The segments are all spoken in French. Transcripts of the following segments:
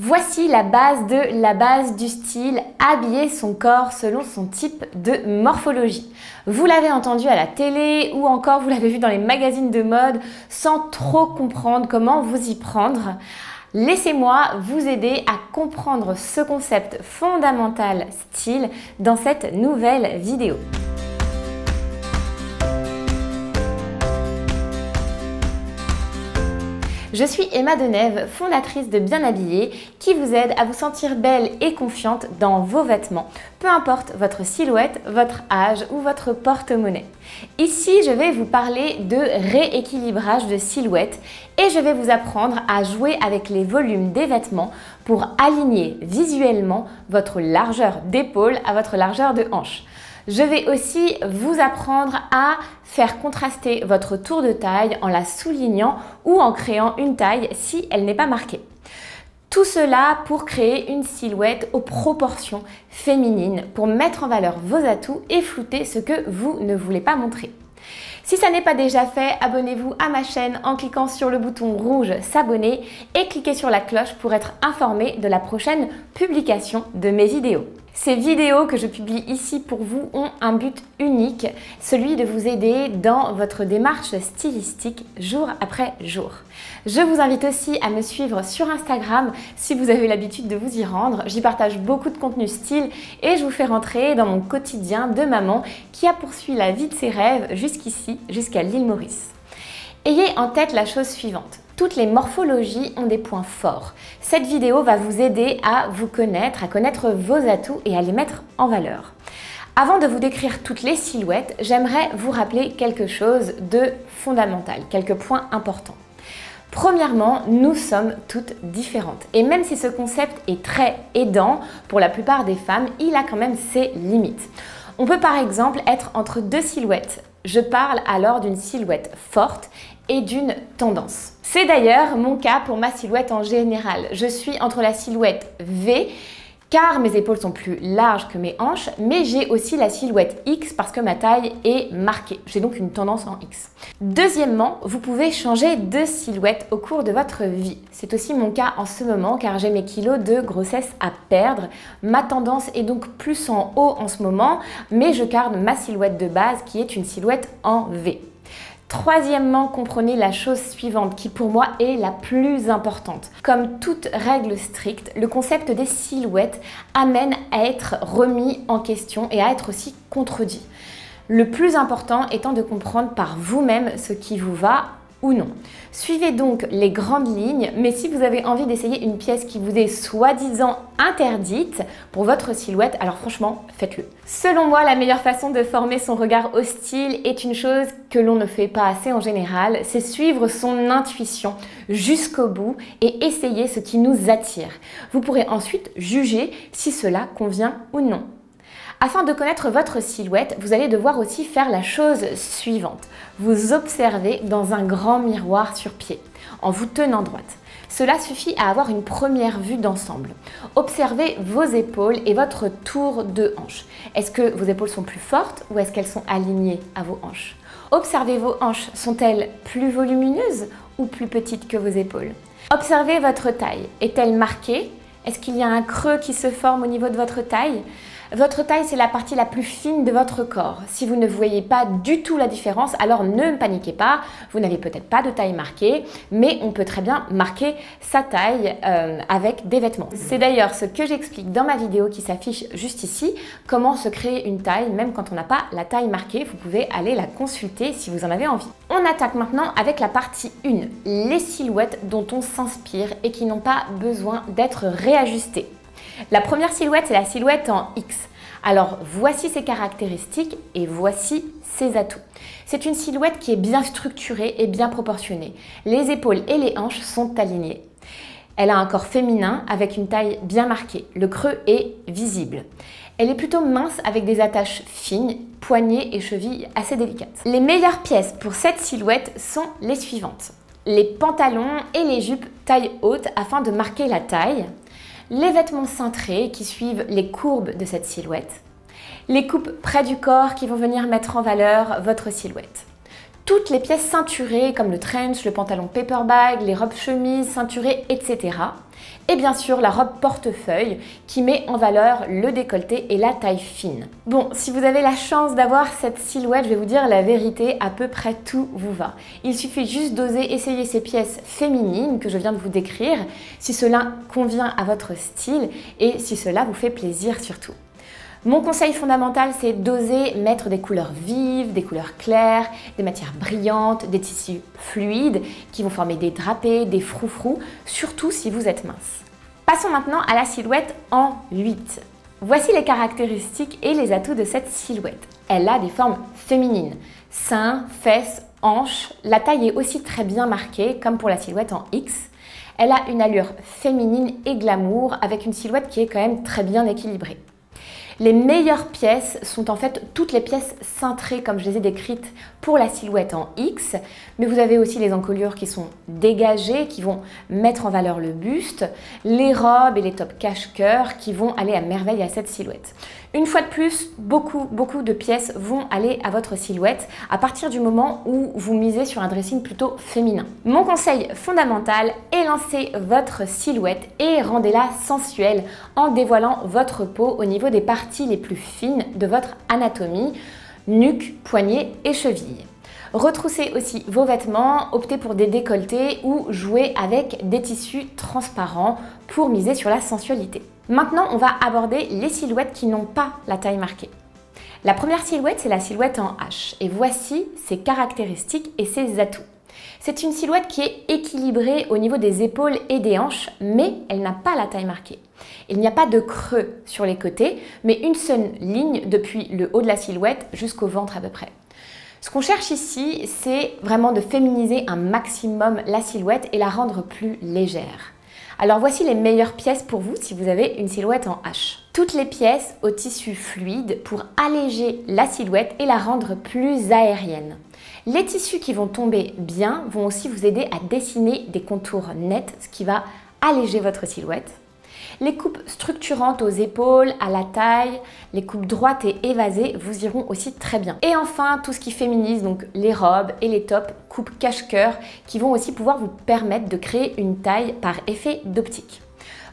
Voici la base du style, habiller son corps selon son type de morphologie. Vous l'avez entendu à la télé ou encore vous l'avez vu dans les magazines de mode sans trop comprendre comment vous y prendre. Laissez-moi vous aider à comprendre ce concept fondamental style dans cette nouvelle vidéo. Je suis Emma Denève, fondatrice de Bien Habillée, qui vous aide à vous sentir belle et confiante dans vos vêtements, peu importe votre silhouette, votre âge ou votre porte-monnaie. Ici, je vais vous parler de rééquilibrage de silhouette et je vais vous apprendre à jouer avec les volumes des vêtements pour aligner visuellement votre largeur d'épaule à votre largeur de hanche. Je vais aussi vous apprendre à faire contraster votre tour de taille en la soulignant ou en créant une taille si elle n'est pas marquée. Tout cela pour créer une silhouette aux proportions féminines, pour mettre en valeur vos atouts et flouter ce que vous ne voulez pas montrer. Si ça n'est pas déjà fait, abonnez-vous à ma chaîne en cliquant sur le bouton rouge s'abonner et cliquez sur la cloche pour être informé de la prochaine publication de mes vidéos. Ces vidéos que je publie ici pour vous ont un but unique, celui de vous aider dans votre démarche stylistique jour après jour. Je vous invite aussi à me suivre sur Instagram si vous avez l'habitude de vous y rendre. J'y partage beaucoup de contenu style et je vous fais rentrer dans mon quotidien de maman qui a poursuivi la vie de ses rêves jusqu'ici, jusqu'à l'île Maurice. Ayez en tête la chose suivante. Toutes les morphologies ont des points forts. Cette vidéo va vous aider à vous connaître, à connaître vos atouts et à les mettre en valeur. Avant de vous décrire toutes les silhouettes, j'aimerais vous rappeler quelque chose de fondamental, quelques points importants. Premièrement, nous sommes toutes différentes. Et même si ce concept est très aidant pour la plupart des femmes, il a quand même ses limites. On peut par exemple être entre deux silhouettes. Je parle alors d'une silhouette forte et d'une tendance. C'est d'ailleurs mon cas pour ma silhouette en général. Je suis entre la silhouette V, car mes épaules sont plus larges que mes hanches, mais j'ai aussi la silhouette X parce que ma taille est marquée. J'ai donc une tendance en X. Deuxièmement, vous pouvez changer de silhouette au cours de votre vie. C'est aussi mon cas en ce moment car j'ai mes kilos de grossesse à perdre. Ma tendance est donc plus en haut en ce moment, mais je garde ma silhouette de base qui est une silhouette en V. Troisièmement, comprenez la chose suivante qui pour moi est la plus importante. Comme toute règle stricte, le concept des silhouettes amène à être remis en question et à être aussi contredit. Le plus important étant de comprendre par vous-même ce qui vous va ou non. Suivez donc les grandes lignes, mais si vous avez envie d'essayer une pièce qui vous est soi-disant interdite pour votre silhouette, alors franchement, faites-le. Selon moi, la meilleure façon de former son regard au style est une chose que l'on ne fait pas assez en général, c'est suivre son intuition jusqu'au bout et essayer ce qui nous attire. Vous pourrez ensuite juger si cela convient ou non. Afin de connaître votre silhouette, vous allez devoir aussi faire la chose suivante. Vous observez dans un grand miroir sur pied, en vous tenant droite. Cela suffit à avoir une première vue d'ensemble. Observez vos épaules et votre tour de hanche. Est-ce que vos épaules sont plus fortes ou est-ce qu'elles sont alignées à vos hanches? Observez vos hanches, sont-elles plus volumineuses ou plus petites que vos épaules? Observez votre taille, est-elle marquée? Est-ce qu'il y a un creux qui se forme au niveau de votre taille? Votre taille, c'est la partie la plus fine de votre corps. Si vous ne voyez pas du tout la différence, alors ne paniquez pas. Vous n'avez peut-être pas de taille marquée, mais on peut très bien marquer sa taille avec des vêtements. C'est d'ailleurs ce que j'explique dans ma vidéo qui s'affiche juste ici, comment se créer une taille même quand on n'a pas la taille marquée. Vous pouvez aller la consulter si vous en avez envie. On attaque maintenant avec la partie 1, les silhouettes dont on s'inspire et qui n'ont pas besoin d'être réajustées. La première silhouette, c'est la silhouette en X. Alors, voici ses caractéristiques et voici ses atouts. C'est une silhouette qui est bien structurée et bien proportionnée. Les épaules et les hanches sont alignées. Elle a un corps féminin avec une taille bien marquée. Le creux est visible. Elle est plutôt mince avec des attaches fines, poignets et chevilles assez délicates. Les meilleures pièces pour cette silhouette sont les suivantes. Les pantalons et les jupes taille haute afin de marquer la taille. Les vêtements cintrés qui suivent les courbes de cette silhouette, les coupes près du corps qui vont venir mettre en valeur votre silhouette. Toutes les pièces ceinturées comme le trench, le pantalon paperback, les robes chemises ceinturées, etc. Et bien sûr, la robe portefeuille qui met en valeur le décolleté et la taille fine. Bon, si vous avez la chance d'avoir cette silhouette, je vais vous dire la vérité, à peu près tout vous va. Il suffit juste d'oser essayer ces pièces féminines que je viens de vous décrire, si cela convient à votre style et si cela vous fait plaisir surtout. Mon conseil fondamental, c'est d'oser mettre des couleurs vives, des couleurs claires, des matières brillantes, des tissus fluides qui vont former des drapés, des froufrous, surtout si vous êtes mince. Passons maintenant à la silhouette en 8. Voici les caractéristiques et les atouts de cette silhouette. Elle a des formes féminines, seins, fesses, hanches. La taille est aussi très bien marquée, comme pour la silhouette en X. Elle a une allure féminine et glamour avec une silhouette qui est quand même très bien équilibrée. Les meilleures pièces sont en fait toutes les pièces cintrées comme je les ai décrites pour la silhouette en X, mais vous avez aussi les encolures qui sont dégagées, qui vont mettre en valeur le buste, les robes et les tops cache-cœur qui vont aller à merveille à cette silhouette. Une fois de plus, beaucoup de pièces vont aller à votre silhouette à partir du moment où vous misez sur un dressing plutôt féminin. Mon conseil fondamental est lancer votre silhouette et rendez-la sensuelle en dévoilant votre peau au niveau des parties les plus fines de votre anatomie, nuque, poignets et chevilles. Retroussez aussi vos vêtements, optez pour des décolletés ou jouez avec des tissus transparents pour miser sur la sensualité. Maintenant, on va aborder les silhouettes qui n'ont pas la taille marquée. La première silhouette, c'est la silhouette en H et voici ses caractéristiques et ses atouts. C'est une silhouette qui est équilibrée au niveau des épaules et des hanches, mais elle n'a pas la taille marquée. Il n'y a pas de creux sur les côtés, mais une seule ligne depuis le haut de la silhouette jusqu'au ventre à peu près. Ce qu'on cherche ici, c'est vraiment de féminiser un maximum la silhouette et la rendre plus légère. Alors voici les meilleures pièces pour vous si vous avez une silhouette en H. Toutes les pièces au tissu fluide pour alléger la silhouette et la rendre plus aérienne. Les tissus qui vont tomber bien vont aussi vous aider à dessiner des contours nets, ce qui va alléger votre silhouette. Les coupes structurantes aux épaules, à la taille, les coupes droites et évasées vous iront aussi très bien. Et enfin, tout ce qui féminise, donc les robes et les tops, coupes cache-cœur, qui vont aussi pouvoir vous permettre de créer une taille par effet d'optique.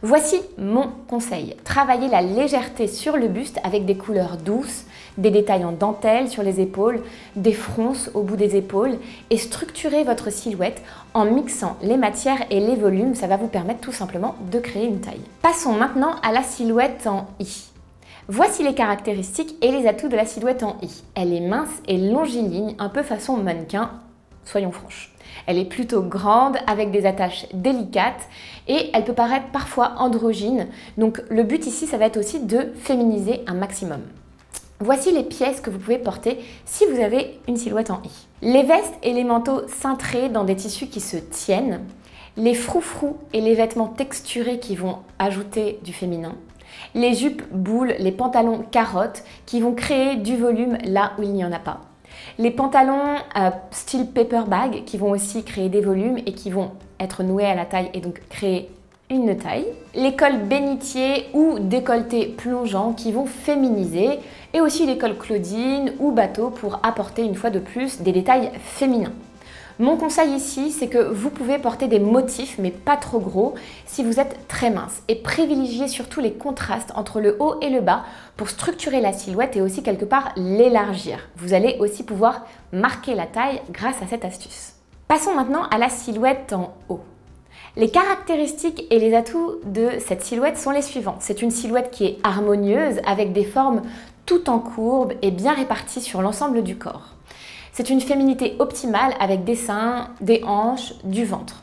Voici mon conseil. Travaillez la légèreté sur le buste avec des couleurs douces, des détails en dentelle sur les épaules, des fronces au bout des épaules et structurez votre silhouette en mixant les matières et les volumes. Ça va vous permettre tout simplement de créer une taille. Passons maintenant à la silhouette en I. Voici les caractéristiques et les atouts de la silhouette en I. Elle est mince et longiligne, un peu façon mannequin, soyons franches. Elle est plutôt grande avec des attaches délicates et elle peut paraître parfois androgyne. Donc le but ici, ça va être aussi de féminiser un maximum. Voici les pièces que vous pouvez porter si vous avez une silhouette en I. Les vestes et les manteaux cintrés dans des tissus qui se tiennent, les froufrous et les vêtements texturés qui vont ajouter du féminin, les jupes boules, les pantalons carottes qui vont créer du volume là où il n'y en a pas. Les pantalons style paper bag qui vont aussi créer des volumes et qui vont être noués à la taille et donc créer une taille. Les cols bénitier ou décolleté plongeant qui vont féminiser et aussi les cols Claudine ou bateau pour apporter une fois de plus des détails féminins. Mon conseil ici, c'est que vous pouvez porter des motifs, mais pas trop gros, si vous êtes très mince. Et privilégiez surtout les contrastes entre le haut et le bas pour structurer la silhouette et aussi quelque part l'élargir. Vous allez aussi pouvoir marquer la taille grâce à cette astuce. Passons maintenant à la silhouette en haut. Les caractéristiques et les atouts de cette silhouette sont les suivants. C'est une silhouette qui est harmonieuse avec des formes tout en courbe et bien réparties sur l'ensemble du corps. C'est une féminité optimale avec des seins, des hanches, du ventre.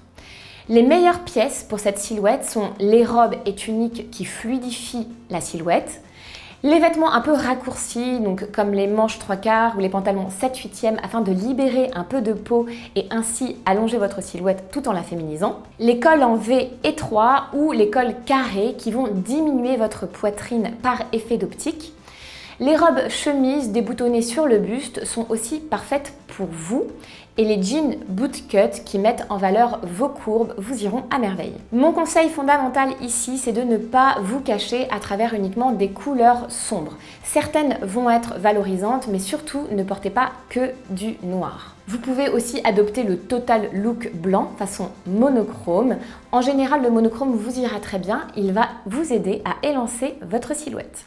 Les meilleures pièces pour cette silhouette sont les robes et tuniques qui fluidifient la silhouette, les vêtements un peu raccourcis, donc comme les manches 3/4 ou les pantalons 7/8 afin de libérer un peu de peau et ainsi allonger votre silhouette tout en la féminisant, les cols en V étroits ou les cols carrés qui vont diminuer votre poitrine par effet d'optique, Les robes chemises déboutonnées sur le buste sont aussi parfaites pour vous et les jeans bootcut qui mettent en valeur vos courbes vous iront à merveille. Mon conseil fondamental ici, c'est de ne pas vous cacher à travers uniquement des couleurs sombres. Certaines vont être valorisantes, mais surtout ne portez pas que du noir. Vous pouvez aussi adopter le total look blanc façon monochrome. En général, le monochrome vous ira très bien, il va vous aider à élancer votre silhouette.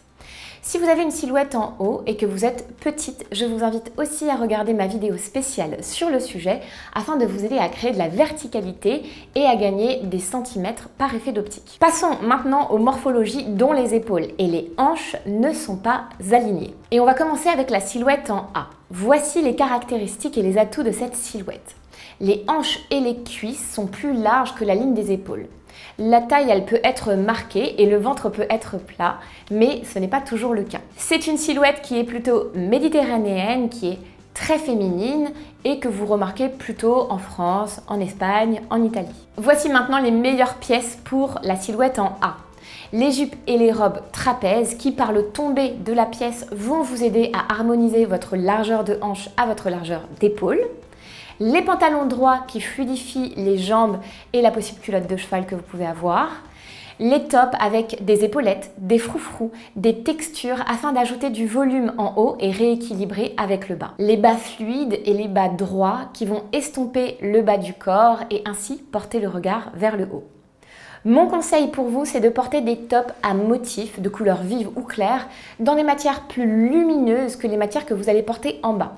Si vous avez une silhouette en haut et que vous êtes petite, je vous invite aussi à regarder ma vidéo spéciale sur le sujet afin de vous aider à créer de la verticalité et à gagner des centimètres par effet d'optique. Passons maintenant aux morphologies dont les épaules et les hanches ne sont pas alignées. Et on va commencer avec la silhouette en A. Voici les caractéristiques et les atouts de cette silhouette. Les hanches et les cuisses sont plus larges que la ligne des épaules. La taille, elle peut être marquée et le ventre peut être plat, mais ce n'est pas toujours le cas. C'est une silhouette qui est plutôt méditerranéenne, qui est très féminine et que vous remarquez plutôt en France, en Espagne, en Italie. Voici maintenant les meilleures pièces pour la silhouette en A. Les jupes et les robes trapèzes qui, par le tombé de la pièce, vont vous aider à harmoniser votre largeur de hanche à votre largeur d'épaule. Les pantalons droits qui fluidifient les jambes et la possible culotte de cheval que vous pouvez avoir. Les tops avec des épaulettes, des froufrous, des textures afin d'ajouter du volume en haut et rééquilibrer avec le bas. Les bas fluides et les bas droits qui vont estomper le bas du corps et ainsi porter le regard vers le haut. Mon conseil pour vous, c'est de porter des tops à motifs de couleur vive ou claire dans des matières plus lumineuses que les matières que vous allez porter en bas.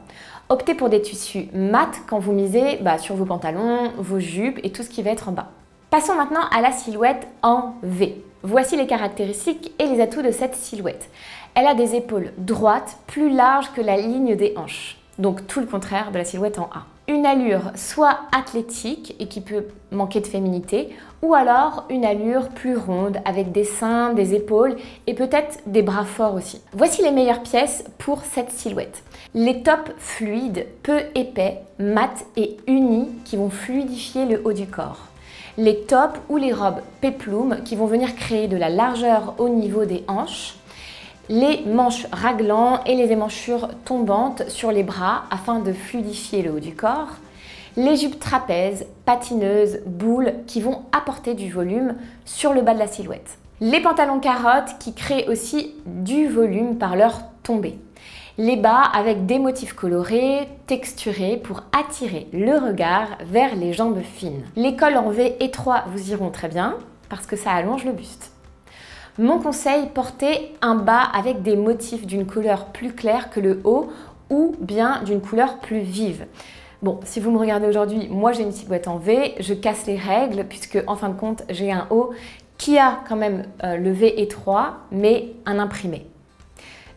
Optez pour des tissus mat quand vous misez sur vos pantalons, vos jupes et tout ce qui va être en bas. Passons maintenant à la silhouette en V. Voici les caractéristiques et les atouts de cette silhouette. Elle a des épaules droites, plus larges que la ligne des hanches. Donc tout le contraire de la silhouette en A. Une allure soit athlétique et qui peut manquer de féminité, ou alors une allure plus ronde avec des seins, des épaules et peut-être des bras forts aussi. Voici les meilleures pièces pour cette silhouette. Les tops fluides, peu épais, mat et unis qui vont fluidifier le haut du corps. Les tops ou les robes péplum qui vont venir créer de la largeur au niveau des hanches. Les manches raglants et les émanchures tombantes sur les bras afin de fluidifier le haut du corps. Les jupes trapèzes, patineuses, boules qui vont apporter du volume sur le bas de la silhouette. Les pantalons carottes qui créent aussi du volume par leur tombée. Les bas avec des motifs colorés, texturés pour attirer le regard vers les jambes fines. Les cols en V étroits vous iront très bien parce que ça allonge le buste. Mon conseil, portez un bas avec des motifs d'une couleur plus claire que le haut ou bien d'une couleur plus vive. Bon, si vous me regardez aujourd'hui, moi j'ai une silhouette en V, je casse les règles puisque en fin de compte j'ai un haut qui a quand même le V étroit mais un imprimé.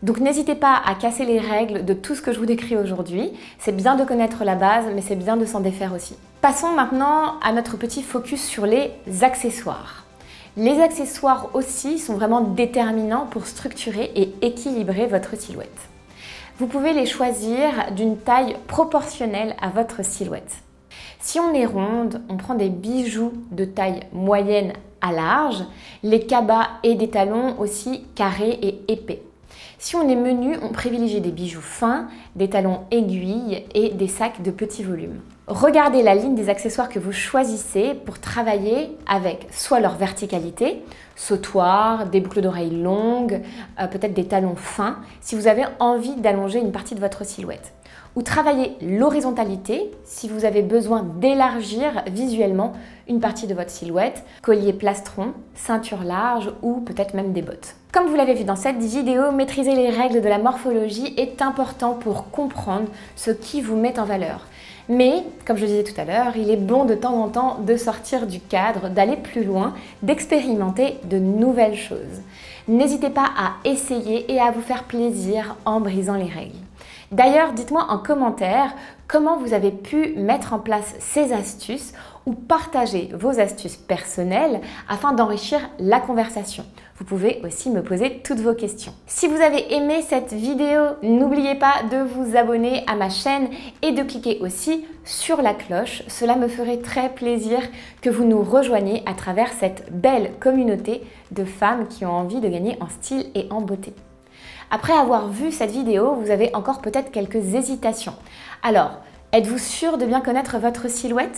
Donc n'hésitez pas à casser les règles de tout ce que je vous décris aujourd'hui. C'est bien de connaître la base mais c'est bien de s'en défaire aussi. Passons maintenant à notre petit focus sur les accessoires. Les accessoires aussi sont vraiment déterminants pour structurer et équilibrer votre silhouette. Vous pouvez les choisir d'une taille proportionnelle à votre silhouette. Si on est ronde, on prend des bijoux de taille moyenne à large, les cabas et des talons aussi carrés et épais. Si on est menu, on privilégie des bijoux fins, des talons aiguilles et des sacs de petit volume. Regardez la ligne des accessoires que vous choisissez pour travailler avec soit leur verticalité, sautoir, des boucles d'oreilles longues, peut-être des talons fins, si vous avez envie d'allonger une partie de votre silhouette. Ou travailler l'horizontalité si vous avez besoin d'élargir visuellement une partie de votre silhouette, collier plastron, ceinture large ou peut-être même des bottes. Comme vous l'avez vu dans cette vidéo, maîtriser les règles de la morphologie est important pour comprendre ce qui vous met en valeur. Mais, comme je disais tout à l'heure, il est bon de temps en temps de sortir du cadre, d'aller plus loin, d'expérimenter de nouvelles choses. N'hésitez pas à essayer et à vous faire plaisir en brisant les règles. D'ailleurs, dites-moi en commentaire comment vous avez pu mettre en place ces astuces ou partager vos astuces personnelles afin d'enrichir la conversation. Vous pouvez aussi me poser toutes vos questions. Si vous avez aimé cette vidéo, n'oubliez pas de vous abonner à ma chaîne et de cliquer aussi sur la cloche. Cela me ferait très plaisir que vous nous rejoigniez à travers cette belle communauté de femmes qui ont envie de gagner en style et en beauté. Après avoir vu cette vidéo, vous avez encore peut-être quelques hésitations. Alors, êtes-vous sûr de bien connaître votre silhouette ?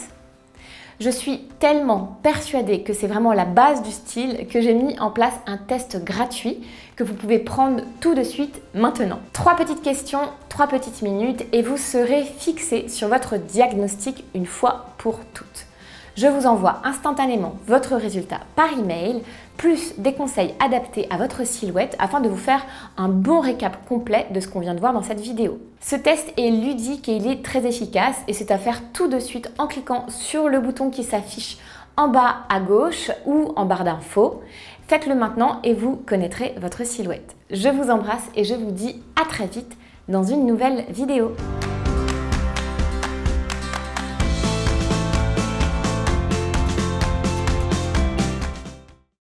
Je suis tellement persuadée que c'est vraiment la base du style que j'ai mis en place un test gratuit que vous pouvez prendre tout de suite maintenant. 3 petites questions, 3 petites minutes et vous serez fixé sur votre diagnostic une fois pour toutes. Je vous envoie instantanément votre résultat par email, plus des conseils adaptés à votre silhouette afin de vous faire un bon récap complet de ce qu'on vient de voir dans cette vidéo. Ce test est ludique et il est très efficace et c'est à faire tout de suite en cliquant sur le bouton qui s'affiche en bas à gauche ou en barre d'infos. Faites-le maintenant et vous connaîtrez votre silhouette. Je vous embrasse et je vous dis à très vite dans une nouvelle vidéo.